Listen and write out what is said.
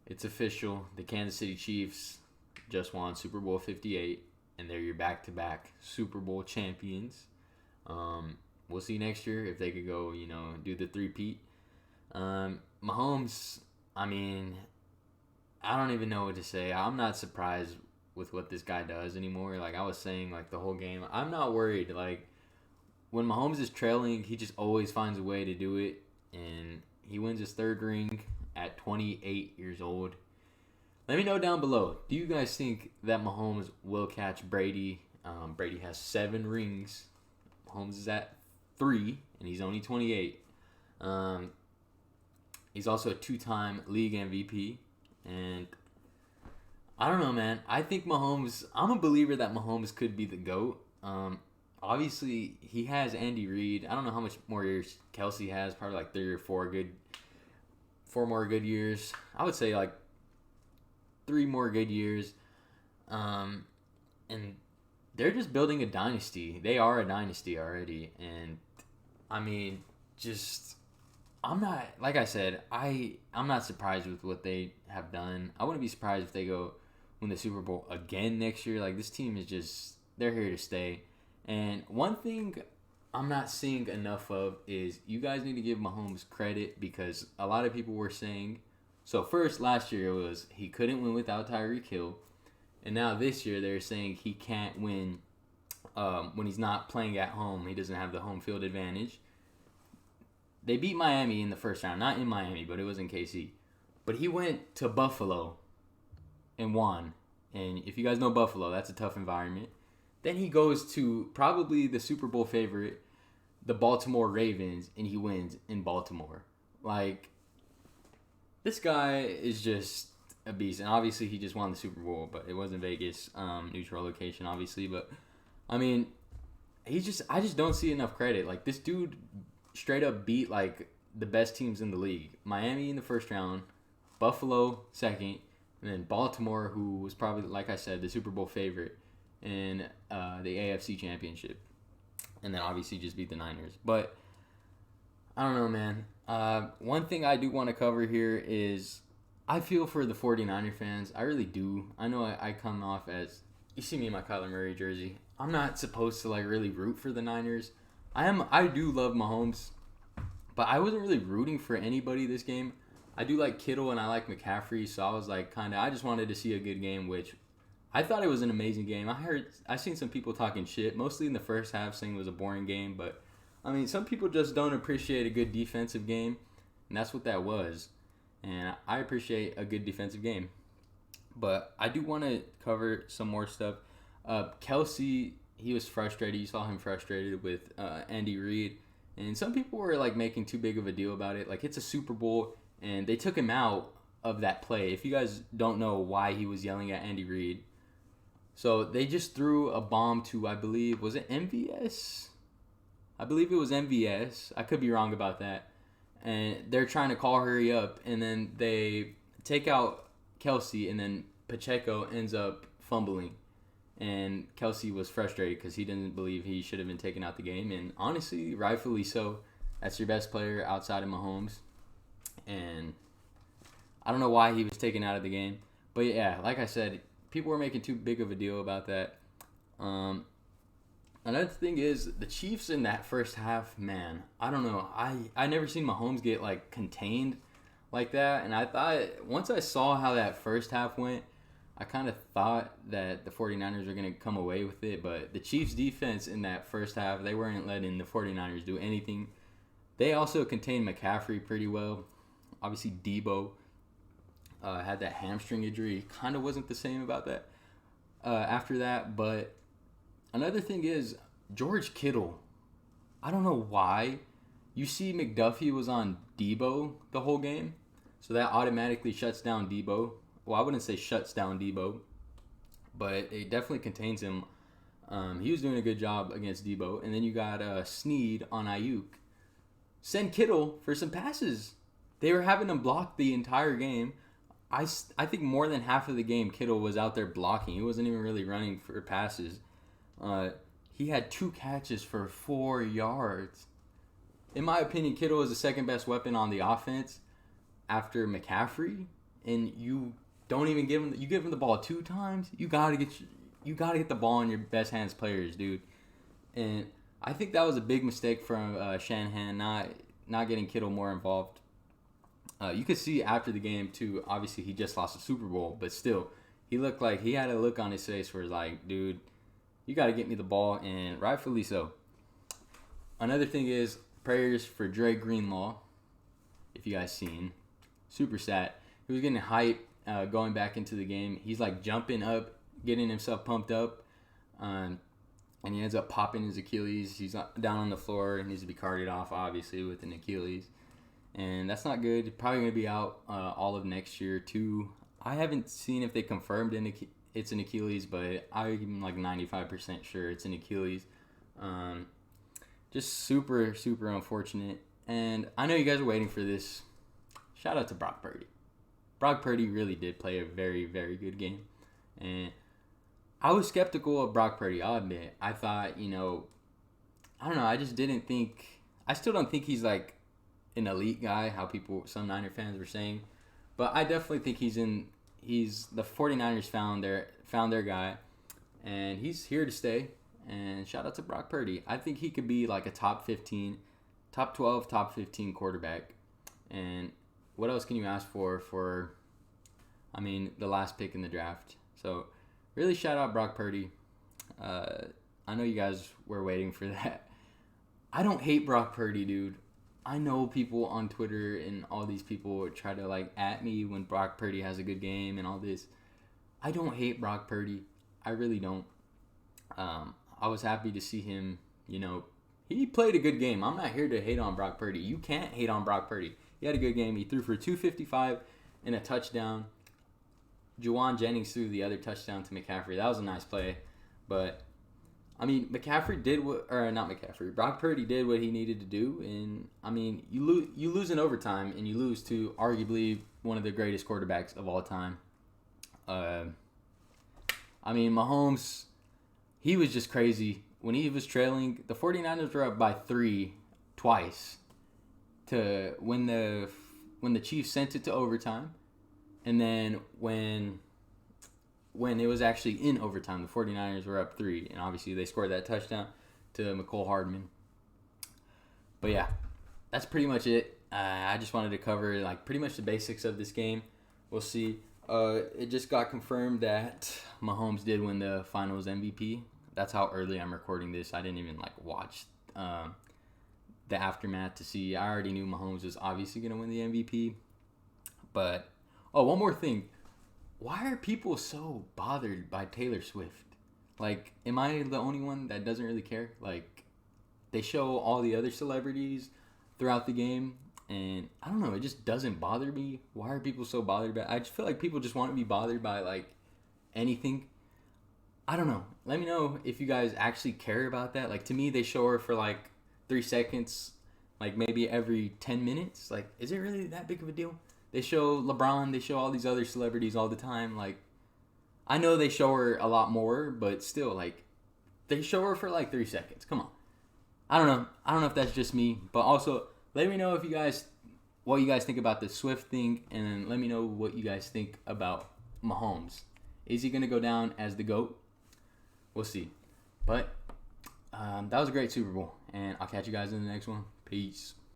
It's official. The Kansas City Chiefs just won Super Bowl 58, and they're your back-to-back Super Bowl champions. We'll see next year if they could go, do the three-peat. Mahomes, I mean, I don't even know what to say. I'm not surprised with what this guy does anymore. Like I was saying, like the whole game, I'm not worried. Like when Mahomes is trailing, he just always finds a way to do it, and he wins his third ring at 28 years old. Let me know down below. Do you guys think that Mahomes will catch Brady? Brady has 7 rings. Mahomes is at 3, and he's only 28. He's also a 2-time league MVP, and I don't know, man. I think Mahomes. I'm a believer that Mahomes could be the GOAT. Obviously, he has Andy Reid. I don't know how much more years Kelsey has. Probably like 3 or 4 more good years. I would say like 3 more good years. And they're just building a dynasty. They are a dynasty already. And I mean, I'm not, like I said, I'm not surprised with what they have done. I wouldn't be surprised if they go win the Super Bowl again next year. Like this team is they're here to stay. And one thing I'm not seeing enough of is you guys need to give Mahomes credit because a lot of people were saying, so first last year it was he couldn't win without Tyreek Hill, and now this year they're saying he can't win when he's not playing at home. He doesn't have the home field advantage. They beat Miami in the first round, not in Miami, but it was in KC. But he went to Buffalo and won. And if you guys know Buffalo, that's a tough environment. Then he goes to probably the Super Bowl favorite, the Baltimore Ravens, and he wins in Baltimore. Like, this guy is just a beast. And obviously, he just won the Super Bowl, but it wasn't Vegas, neutral location, obviously. But, I mean, I just don't see enough credit. Like, this dude straight up beat, like, the best teams in the league. Miami in the first round, Buffalo second, and then Baltimore, who was probably, like I said, the Super Bowl favorite in the AFC Championship. And then obviously just beat the Niners. But I don't know, man. One thing I do want to cover here is I feel for the 49er fans. I really do. I know I come off as, you see me in my Kyler Murray jersey. I'm not supposed to like really root for the Niners. I do love Mahomes, but I wasn't really rooting for anybody this game. I do like Kittle and I like McCaffrey, so I was like I just wanted to see a good game, which I thought it was an amazing game. I seen some people talking shit, mostly in the first half, saying it was a boring game. But I mean, some people just don't appreciate a good defensive game, and that's what that was. And I appreciate a good defensive game. But I do want to cover some more stuff. Kelsey, he was frustrated. You saw him frustrated with Andy Reid, and some people were like making too big of a deal about it. Like it's a Super Bowl, and they took him out of that play. If you guys don't know why he was yelling at Andy Reid. So they just threw a bomb to, I believe, was it MVS? I believe it was MVS. I could be wrong about that. And they're trying to call hurry up, and then they take out Kelsey, and then Pacheco ends up fumbling. And Kelsey was frustrated because he didn't believe he should have been taken out the game. And honestly, rightfully so. That's your best player outside of Mahomes. And I don't know why he was taken out of the game. But yeah, like I said, people were making too big of a deal about that. Another thing is the Chiefs in that first half, man, I don't know. I never seen Mahomes get like contained like that. And I thought once I saw how that first half went, I kind of thought that the 49ers were going to come away with it. But the Chiefs defense in that first half, they weren't letting the 49ers do anything. They also contained McCaffrey pretty well. Obviously, Debo had that hamstring injury. He kind of wasn't the same about that after that. But another thing is George Kittle. I don't know why. You see McDuffie was on Debo the whole game. So that automatically shuts down Debo. Well, I wouldn't say shuts down Debo, but it definitely contains him. He was doing a good job against Debo. And then you got Snead on Ayuk. Send Kittle for some passes. They were having him block the entire game. I think more than half of the game, Kittle was out there blocking. He wasn't even really running for passes. He had 2 catches for 4 yards. In my opinion, Kittle is the second best weapon on the offense after McCaffrey. and you don't even give him. You give him the ball 2 times. You gotta get the ball in your best hands players, dude. And I think that was a big mistake from Shanahan not getting Kittle more involved. You could see after the game too. Obviously, he just lost the Super Bowl, but still, he looked like he had a look on his face where it's like, dude, you got to get me the ball, and rightfully so. Another thing is prayers for Dre Greenlaw. If you guys seen, super sad. He was getting hype going back into the game. He's like jumping up, getting himself pumped up, and he ends up popping his Achilles. He's down on the floor and needs to be carted off, obviously, with an Achilles. And that's not good. Probably going to be out all of next year, too. I haven't seen if they confirmed it's an Achilles, but I'm like 95% sure it's an Achilles. Just super, super unfortunate. And I know you guys are waiting for this. Shout out to Brock Purdy. Brock Purdy really did play a very, very good game. And I was skeptical of Brock Purdy, I'll admit. I thought, I don't know, I just didn't think... I still don't think he's like an elite guy, how some Niner fans were saying. But I definitely think the 49ers found their guy, and he's here to stay. And shout out to Brock Purdy. I think he could be like a top 15, top 12, top 15 quarterback. And what else can you ask for the last pick in the draft? So really shout out Brock Purdy. I know you guys were waiting for that. I don't hate Brock Purdy, dude. I know people on Twitter and all these people try to like at me when Brock Purdy has a good game and all this. I don't hate Brock Purdy. I really don't. I was happy to see him, he played a good game. I'm not here to hate on Brock Purdy. You can't hate on Brock Purdy. He had a good game. He threw for 255 and a touchdown. Juwan Jennings threw the other touchdown to McCaffrey. That was a nice play. But, Brock Purdy did what he needed to do. And, you lose in overtime, and you lose to arguably one of the greatest quarterbacks of all time. Mahomes, he was just crazy. When he was trailing, the 49ers were up by 3 twice to when the Chiefs sent it to overtime. And then when it was actually in overtime, the 49ers were up 3. And obviously they scored that touchdown to McCole Hardman. But yeah, that's pretty much it. I just wanted to cover pretty much the basics of this game. We'll see. It just got confirmed that Mahomes did win the Finals MVP. That's how early I'm recording this. I didn't even watch the aftermath to see. I already knew Mahomes was obviously going to win the MVP. But, one more thing. Why are people so bothered by Taylor Swift? Am I the only one that doesn't really care? They show all the other celebrities throughout the game, and I don't know, it just doesn't bother me. Why are people so bothered by it? I just feel like people just want to be bothered by, anything. I don't know. Let me know if you guys actually care about that. To me, they show her for, 3 seconds, maybe every 10 minutes. Is it really that big of a deal? They show LeBron, they show all these other celebrities all the time. I know they show her a lot more, but still, they show her for 3 seconds. Come on. I don't know. I don't know if that's just me, but also let me know what you guys think about the Swift thing, and then let me know what you guys think about Mahomes. Is he going to go down as the GOAT? We'll see. But that was a great Super Bowl, and I'll catch you guys in the next one. Peace.